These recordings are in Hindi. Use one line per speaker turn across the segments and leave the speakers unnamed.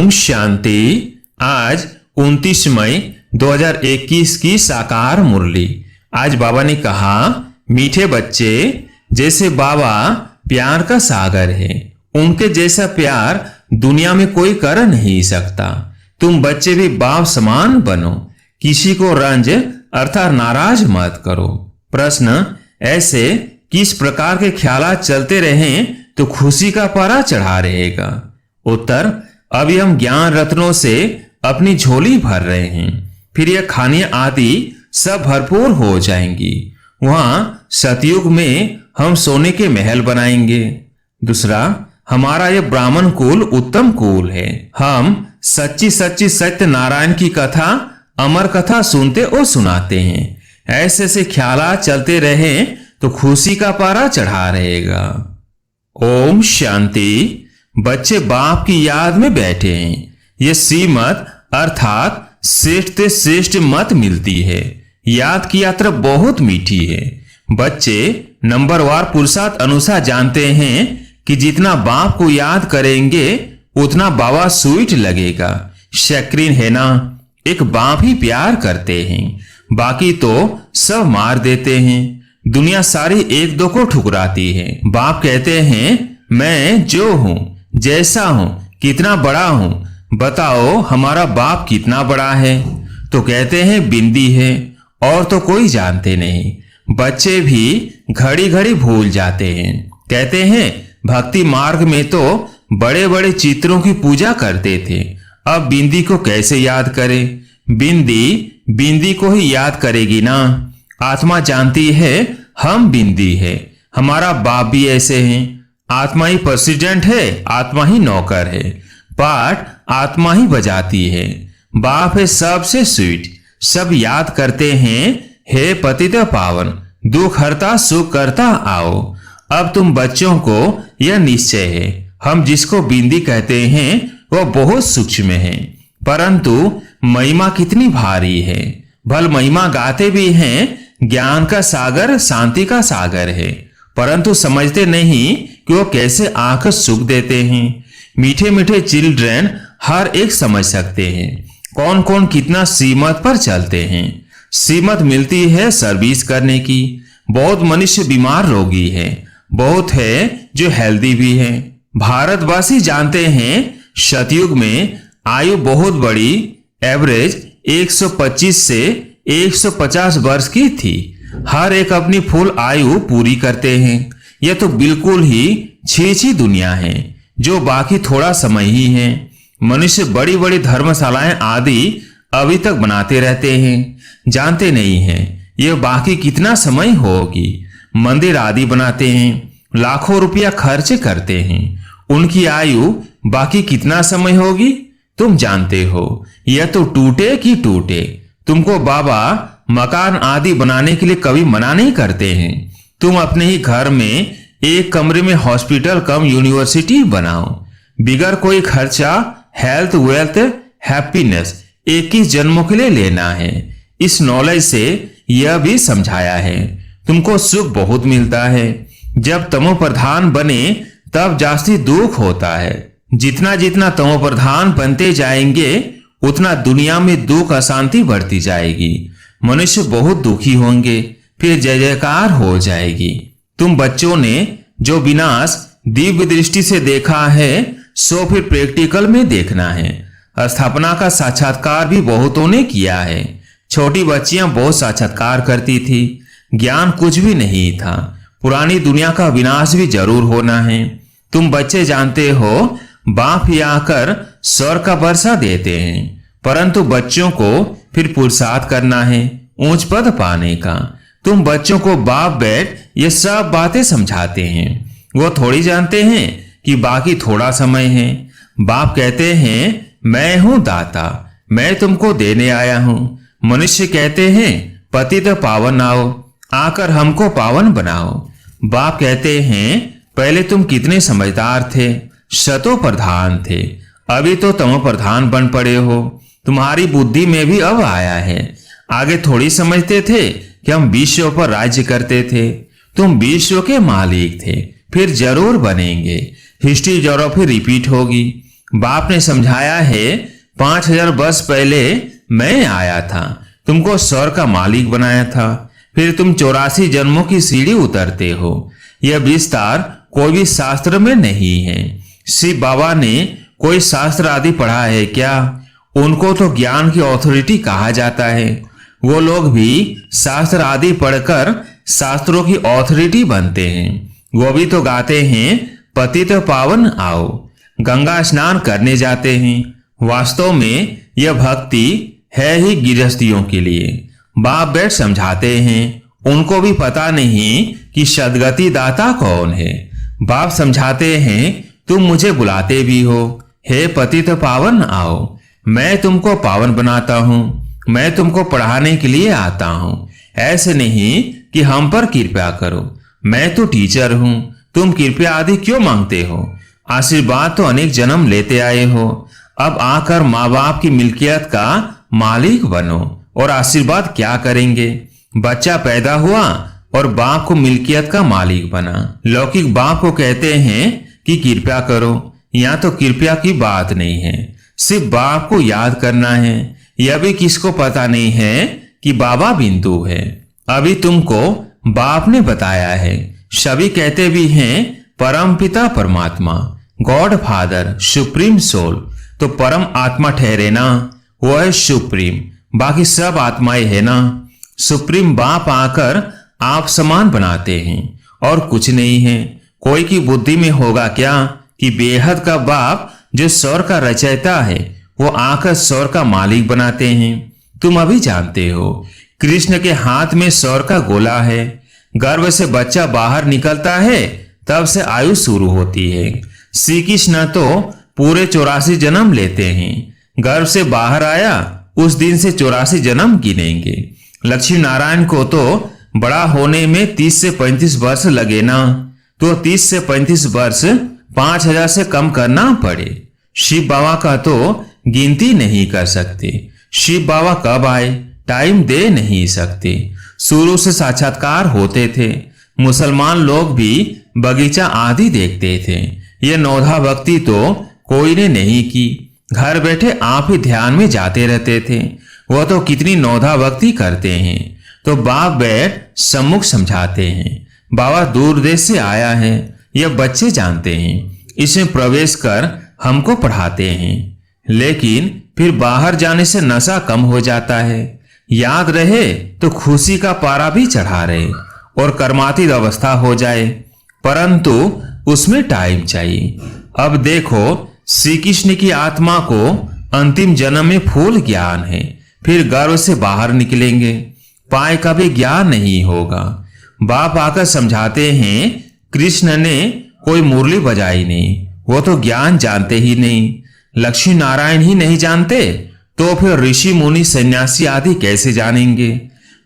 ओम शांति। आज 29 मई 2021 की साकार मुरली। आज बाबा ने कहा, मीठे बच्चे, जैसे बाबा प्यार का सागर है, उनके जैसा प्यार दुनिया में कोई कर नहीं सकता। तुम बच्चे भी बाप समान बनो, किसी को रंज अर्थात नाराज मत करो। प्रश्न, ऐसे किस प्रकार के ख्यालात चलते रहें तो खुशी का पारा चढ़ा रहेगा? उत्तर, अभी हम ज्ञान रत्नों से अपनी झोली भर रहे हैं, फिर यह खाने आदि सब भरपूर हो जाएंगी। वहां सतयुग में हम सोने के महल बनाएंगे। दूसरा, हमारा यह ब्राह्मण कुल उत्तम कुल है। हम सच्ची सच्ची सत्य नारायण की कथा, अमर कथा सुनते और सुनाते हैं। ऐसे ऐसे ख्यालात चलते रहें तो खुशी का पारा चढ़ा रहेगा। ओम शांति। बच्चे बाप की याद में बैठे हैं। ये श्रीमत अर्थात श्रेष्ठ से श्रेष्ठ मत मिलती है। याद की यात्रा बहुत मीठी है। बच्चे नंबरवार पुरुषार्थ अनुसार जानते हैं कि जितना बाप को याद करेंगे उतना बाबा स्वीट लगेगा। शक्रीन है ना, एक बाप ही प्यार करते हैं, बाकी तो सब मार देते हैं। दुनिया सारी एक दो को ठुकराती है। बाप कहते हैं, मैं जो हूं, जैसा हूं, कितना बड़ा हूं, बताओ हमारा बाप कितना बड़ा है? तो कहते हैं बिंदी है, और तो कोई जानते नहीं। बच्चे भी घड़ी घड़ी भूल जाते हैं। कहते हैं भक्ति मार्ग में तो बड़े बड़े चित्रों की पूजा करते थे, अब बिंदी को कैसे याद करें? बिंदी को ही याद करेगी ना। आत्मा जानती है हम बिंदी है, हमारा बाप भी ऐसे हैं। आत्मा ही प्रेसिडेंट है, आत्मा ही नौकर है, पाठ आत्मा ही बजाती है। बाप है सबसे स्वीट, सब याद करते हैं, हे पतित पावन, दुख हरता सुख करता आओ। अब तुम बच्चों को यह निश्चय है, हम जिसको बिंदी कहते हैं वह बहुत सूक्ष्म है, परंतु महिमा कितनी भारी है। भल महिमा गाते भी हैं, ज्ञान का सागर शांति का सागर है, परंतु समझते नहीं कि वो कैसे आंख सुख देते हैं। मीठे मीठे चिल्ड्रन हर एक समझ सकते हैं कौन कौन कितना श्रीमत पर चलते हैं। श्रीमत मिलती है सर्विस करने की। बहुत मनुष्य बीमार रोगी है, बहुत है जो हेल्दी भी है। भारतवासी जानते हैं सतयुग में आयु बहुत बड़ी, एवरेज 125 से 150 वर्ष की थी। हर एक अपनी फुल आयु पूरी करते हैं। यह तो बिल्कुल ही छी दुनिया है, जो बाकी थोड़ा समय ही है। मनुष्य बड़ी बड़ी धर्मशालाएं आदि अभी तक बनाते रहते हैं, जानते नहीं हैं यह बाकी कितना समय होगी। मंदिर आदि बनाते हैं, लाखों रुपया खर्च करते हैं, उनकी आयु बाकी कितना समय होगी तुम जानते हो? यह तो टूटे कि टूटे। तुमको बाबा मकान आदि बनाने के लिए कभी मना नहीं करते हैं। तुम अपने ही घर में एक कमरे में हॉस्पिटल कम यूनिवर्सिटी बनाओ, बिगर कोई खर्चा। हेल्थ वेल्थ हैप्पीनेस 21 जन्मों के लिए लेना है। इस नॉलेज से यह भी समझाया है तुमको सुख बहुत मिलता है। जब तमो प्रधान बने तब जास्ती दुख होता है। जितना जितना तमो प्रधान बनते जाएंगे उतना दुनिया में दुख अशांति बढ़ती जाएगी। मनुष्य बहुत दुखी होंगे, फिर जय जयकार हो जाएगी। तुम बच्चों ने जो विनाश दिव्य दृष्टि से देखा है सो फिर प्रैक्टिकल में देखना है। स्थापना का साक्षात्कार भी बहुतों ने किया है। छोटी बच्चियां बहुत साक्षात्कार करती थी, ज्ञान कुछ भी नहीं था। पुरानी दुनिया का विनाश भी जरूर होना है। तुम बच्चे जानते हो बाप ही आकर स्वर्ग का वर्षा देते हैं, परंतु बच्चों को फिर पुरुषार्थ करना है ऊंच पद पाने का। तुम बच्चों को बाप बैठ ये सब बातें समझाते हैं, वो थोड़ी जानते हैं कि बाकी थोड़ा समय है। बाप कहते हैं मैं हूं दाता, मैं तुमको देने आया हूं। मनुष्य कहते हैं पतित पावन आओ, आकर हमको पावन बनाओ। बाप कहते हैं पहले तुम कितने समझदार थे, शतो प्रधान थे, अभी तो तमो प्रधान बन पड़े हो। तुम्हारी बुद्धि में भी अब आया है। आगे थोड़ी समझते थे कि हम विश्व पर राज्य करते थे। तुम विश्व के मालिक थे, फिर जरूर बनेंगे। हिस्ट्री जरूर फिर रिपीट होगी। बाप ने समझाया है, 5000 वर्ष पहले मैं आया था, तुमको स्वर्ग का मालिक बनाया था, फिर तुम 84 जन्मों की सीढ़ी उतरते हो। यह विस्तार कोई भी शास्त्र में नहीं है। शिव बाबा ने कोई शास्त्र आदि पढ़ा है क्या? उनको तो ज्ञान की ऑथोरिटी कहा जाता है। वो लोग भी शास्त्र आदि पढ़कर शास्त्रों की ऑथोरिटी बनते हैं। वो भी तो गाते हैं, पतित पावन आओ, गंगा स्नान करने जाते हैं। वास्तव में यह भक्ति है ही गृहस्थियों के लिए। बाप बैठ समझाते हैं, उनको भी पता नहीं कि सदगति दाता कौन है। बाप समझाते हैं, तुम मुझे बुलाते भी हो, हे पतित पावन आओ, मैं तुमको पावन बनाता हूँ, मैं तुमको पढ़ाने के लिए आता हूँ। ऐसे नहीं कि हम पर कृपा करो, मैं तो टीचर हूँ, तुम कृपया आदि क्यों मांगते हो? आशीर्वाद तो अनेक जन्म लेते आए हो, अब आकर माँ बाप की मिल्कियत का मालिक बनो। और आशीर्वाद क्या करेंगे? बच्चा पैदा हुआ और बाप को मिल्कियत का मालिक बना। लौकिक बाप को कहते हैं कि कृपया करो, यहाँ तो कृपया की बात नहीं है, सिर्फ बाप को याद करना है। यह भी किसको पता नहीं है कि बाबा बिंदु है। अभी तुमको बाप ने बताया है। सभी कहते भी हैं परम पिता परमात्मा, गॉड फादर, सुप्रीम सोल। तो परम आत्मा ठहरे ना, वो है सुप्रीम, बाकी सब आत्माएं है ना। सुप्रीम बाप आकर आप समान बनाते हैं और कुछ नहीं है। कोई की बुद्धि में होगा क्या कि बेहद का बाप जो स्वर्ग का रचयिता है वो आकर स्वर्ग का मालिक बनाते हैं। तुम अभी जानते हो, कृष्ण के हाथ में स्वर्ग का गोला है। गर्भ से बच्चा बाहर निकलता है तब से आयु शुरू होती है। श्री कृष्ण तो पूरे 84 जन्म लेते हैं। गर्भ से बाहर आया उस दिन से 84 जन्म गिनेंगे। लक्ष्मी नारायण को तो बड़ा होने में 30 से 35 वर्ष लगे ना, तो 30 से 35 वर्ष 5000 से कम करना पड़े। शिव बाबा का तो गिनती नहीं कर सकते। शिव बाबा कब आए टाइम दे नहीं सकते। शुरू से साक्षात्कार होते थे। मुसलमान लोग भी बगीचा आदि देखते थे। ये नौधा भक्ति तो कोई ने नहीं की। घर बैठे आप ही ध्यान में जाते रहते थे। वो तो कितनी नौधा भक्ति करते हैं। तो बाप बैठ सम्मुख समझाते हैं। बाबा दूर देश से आया है, यह बच्चे जानते हैं। इसमें प्रवेश कर हमको पढ़ाते हैं। लेकिन फिर बाहर जाने से नशा कम हो जाता है। याद रहे तो खुशी का पारा भी चढ़ा रहे और कर्मातीत अवस्था हो जाए, परंतु उसमें टाइम चाहिए। अब देखो, श्री कृष्ण की आत्मा को अंतिम जन्म में फूल ज्ञान है, फिर गर्भ से बाहर निकलेंगे, पाए का भी ज्ञान नहीं होगा। बाप आकर समझाते हैं, कृष्ण ने कोई मुरली बजाई नहीं, वो तो ज्ञान जानते ही नहीं। लक्ष्मी नारायण ही नहीं जानते तो फिर ऋषि मुनि सन्यासी आदि कैसे जानेंगे?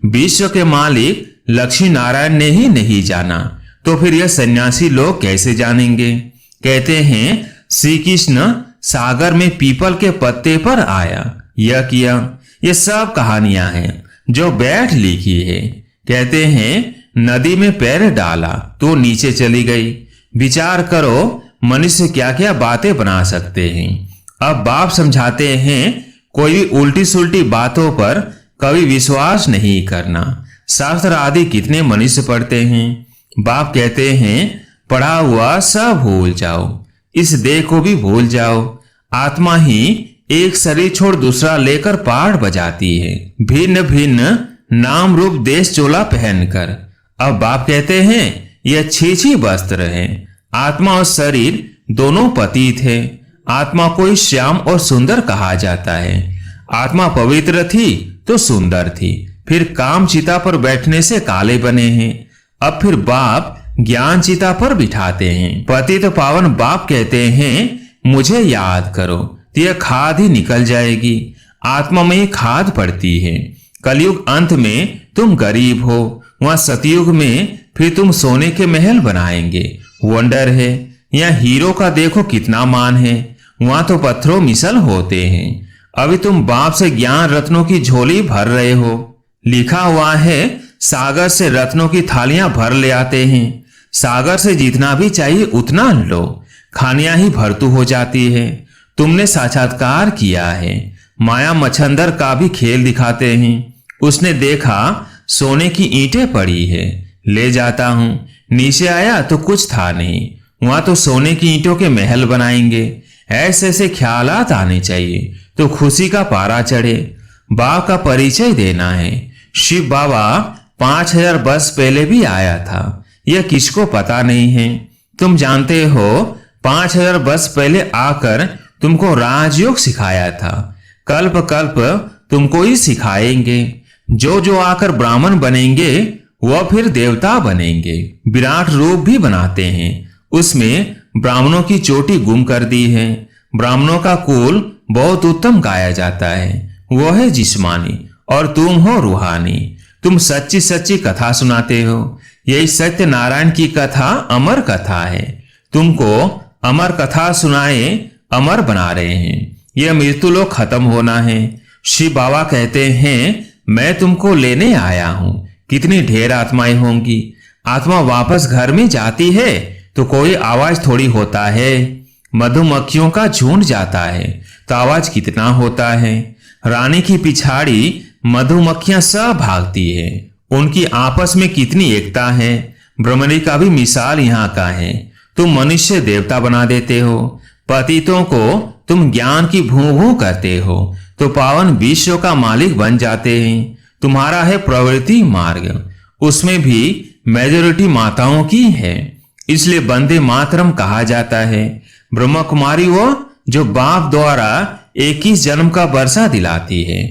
विश्व के मालिक लक्ष्मी नारायण ने ही नहीं जाना तो फिर यह सन्यासी लोग कैसे जानेंगे? कहते हैं श्री कृष्ण सागर में पीपल के पत्ते पर आया, यह किया। ये सब कहानियां हैं जो बैठ लिखी है। कहते हैं नदी में पैर डाला तो नीचे चली गई। विचार करो मनुष्य क्या क्या बातें बना सकते हैं। अब बाप समझाते हैं कोई भी उल्टी सुल्टी बातों पर कभी विश्वास नहीं करना। शास्त्र आदि कितने मनुष्य पढ़ते हैं। बाप कहते हैं पढ़ा हुआ सब भूल जाओ, इस देह को भी भूल जाओ। आत्मा ही एक शरीर छोड़ दूसरा लेकर पाठ बजाती है, भिन्न भिन्न नाम रूप देश चोला पहनकर। अब बाप कहते हैं यह 6 वस्त्र है। आत्मा और शरीर दोनों पतित है। आत्मा को ही श्याम और सुंदर कहा जाता है। आत्मा पवित्र थी तो सुंदर थी, फिर काम चिता पर बैठने से काले बने हैं। अब फिर बाप ज्ञान चिता पर बिठाते हैं। पतित पावन बाप कहते हैं मुझे याद करो तो यह खाद ही निकल जाएगी। आत्मा में खाद पड़ती है। कलयुग अंत में तुम गरीब हो, वहां सतयुग में फिर तुम सोने के महल बनाएंगे। वंडर है। यहाँ हीरो का देखो कितना मान है, वहां तो पत्थरों मिसल होते हैं। अभी तुम बाप से ज्ञान रत्नों की झोली भर रहे हो। लिखा हुआ है सागर से रत्नों की थालियां भर ले आते हैं। सागर से जितना भी चाहिए उतना लो, खानियां ही भरतू हो जाती है। तुमने साक्षात्कार किया है। माया मच्छंदर का भी खेल दिखाते हैं। उसने देखा सोने की ईंटें पड़ी है, ले जाता हूं। नीचे आया तो कुछ था नहीं, वहां तो सोने की ईंटों के महल बनाएंगे। ऐसे ऐसे ख्यालात आने चाहिए तो खुशी का पारा चढ़े। बाप का परिचय देना है। शिव बाबा 5000 वर्ष पहले भी आया था, यह किसको पता नहीं है। तुम जानते हो 5000 वर्ष पहले आकर तुमको राजयोग सिखाया था। कल्प कल्प तुमको ही सिखाएंगे। जो जो आकर ब्राह्मण बनेंगे वह फिर देवता बनेंगे। विराट रूप भी बनाते हैं, उसमें ब्राह्मणों की चोटी गुम कर दी है। ब्राह्मणों का कुल बहुत उत्तम गाया जाता है, वह है जिस्मानी और तुम हो रूहानी। तुम सच्ची सच्ची कथा सुनाते हो। यही सत्य नारायण की कथा अमर कथा है। तुमको अमर कथा सुनाए अमर बना रहे हैं। यह मृत्यु लोक खत्म होना है। शिव बाबा कहते हैं मैं तुमको लेने आया हूं। कितनी ढेर आत्माएं होंगी। आत्मा वापस घर में जाती है तो कोई आवाज थोड़ी होता है। मधुमक्खियों का झुंड जाता है तो आवाज कितना होता है। रानी की पिछाड़ी मधुमक्खियां सब भागती है। उनकी आपस में कितनी एकता है। ब्रह्मणी का भी मिसाल यहाँ का है। तुम मनुष्य देवता बना देते हो। पतितों को तुम ज्ञान की भू भू करते हो तो पावन विश्व का मालिक बन जाते हैं। तुम्हारा है प्रवृत्ति मार्ग, उसमें भी मेजोरिटी माताओं की है, इसलिए वंदे मातरम कहा जाता है। ब्रह्म कुमारी वो जो बाप द्वारा 21 जन्म का वर्षा दिलाती है।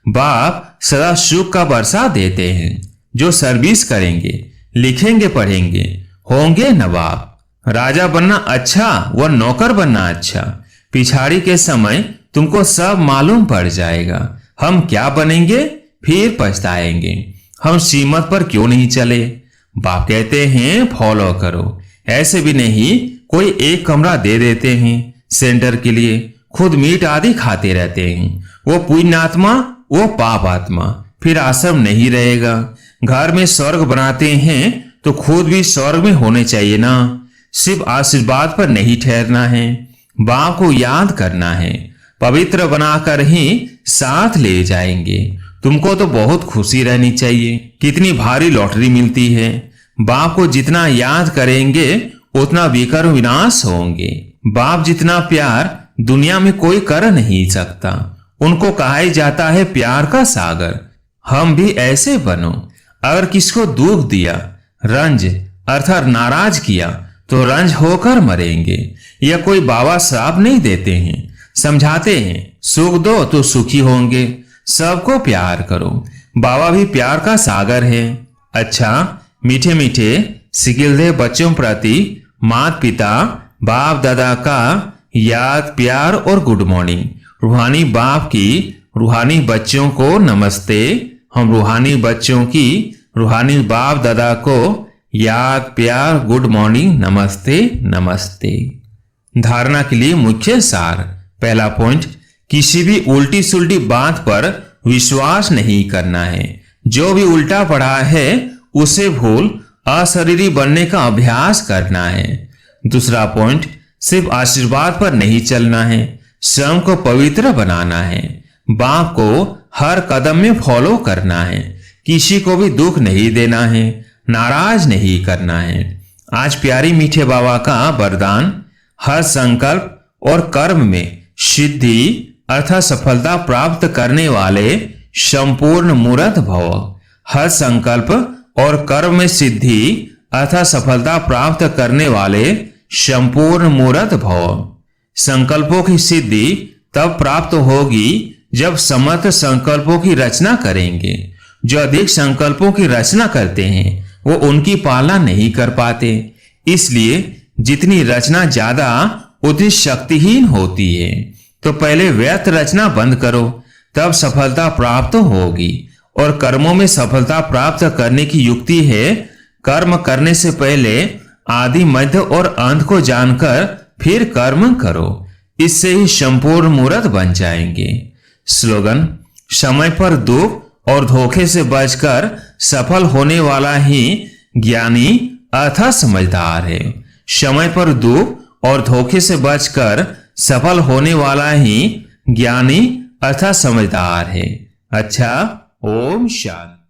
बाप सदा सुख का वर्षा देते हैं। जो सर्विस करेंगे, लिखेंगे, पढ़ेंगे, होंगे नवाब। राजा बनना अच्छा व नौकर बनना अच्छा। पिछाड़ी के समय तुमको सब मालूम पड़ जाएगा। हम क्या बनेंगे फिर पछताएंगे। हम श्रीमत पर क्यों नहीं चले। बाप कहते हैं फॉलो करो। ऐसे भी नहीं कोई एक कमरा दे देते हैं सेंटर के लिए, खुद मीट आदि खाते रहते हैं। वो पुण्यात्मा वो पाप आत्मा, फिर आश्रम नहीं रहेगा। घर में स्वर्ग बनाते हैं तो खुद भी स्वर्ग में होने चाहिए ना। सिर्फ आशीर्वाद पर नहीं ठहरना है, बाप को याद करना है। पवित्र बनाकर ही साथ ले जाएंगे। तुमको तो बहुत खुशी रहनी चाहिए। कितनी भारी लॉटरी मिलती है। बाप को जितना याद करेंगे उतना विकर विनाश होंगे। बाप जितना प्यार दुनिया में कोई कर नहीं सकता। उनको कहा जाता है प्यार का सागर। हम भी ऐसे बनो। अगर किसको दुख दिया, रंज अर्थात नाराज किया तो रंज होकर मरेंगे। या कोई बाबा श्राप नहीं देते हैं, समझाते हैं सुख दो तो सुखी होंगे। सबको प्यार करो। बाबा भी प्यार का सागर है। अच्छा, मीठे मीठे सिकिलदेव बच्चों प्रति माता पिता बाप दादा का याद, प्यार और गुड मॉर्निंग। रूहानी बाप की रूहानी बच्चों को नमस्ते। हम रूहानी बच्चों की रूहानी बाप दादा को याद, प्यार, गुड मॉर्निंग, नमस्ते नमस्ते। धारणा के लिए मुख्य सार। पहला पॉइंट, किसी भी उल्टी सुल्टी बात पर विश्वास नहीं करना है। जो भी उल्टा पढ़ा है उसे भूल अशरीरी बनने का अभ्यास करना है। दूसरा पॉइंट, सिर्फ आशीर्वाद पर नहीं चलना है, स्वयं को पवित्र बनाना है। बाप को हर कदम में फॉलो करना है। किसी को भी दुख नहीं देना है, नाराज नहीं करना है। आज प्यारी मीठे बाबा का वरदान, हर संकल्प और कर्म में सिद्धि अर्थात सफलता प्राप्त करने वाले संपूर्ण मूर्त भव। हर संकल्प और कर्म में सिद्धि अर्थात सफलता प्राप्त करने वाले संपूर्ण मूर्त भव। संकल्पों की सिद्धि तब प्राप्त होगी जब समर्थ संकल्पों की रचना करेंगे। जो अधिक संकल्पों की रचना करते हैं वो उनकी पालना नहीं कर पाते। इसलिए जितनी रचना ज्यादा उतनी शक्तिहीन होती है। तो पहले व्यर्थ रचना बंद करो, तब सफलता प्राप्त होगी। और कर्मों में सफलता प्राप्त करने की युक्ति है, कर्म करने से पहले आदि मध्य और अंत को जानकर फिर कर्म करो। इससे ही संपूर्ण मूर्त बन जाएंगे। स्लोगन, समय पर दुख और धोखे से बचकर सफल होने वाला ही ज्ञानी अर्थात समझदार है। समय पर दुख और धोखे से बचकर सफल होने वाला ही ज्ञानी अर्थात समझदार है। अच्छा, ओम शांति।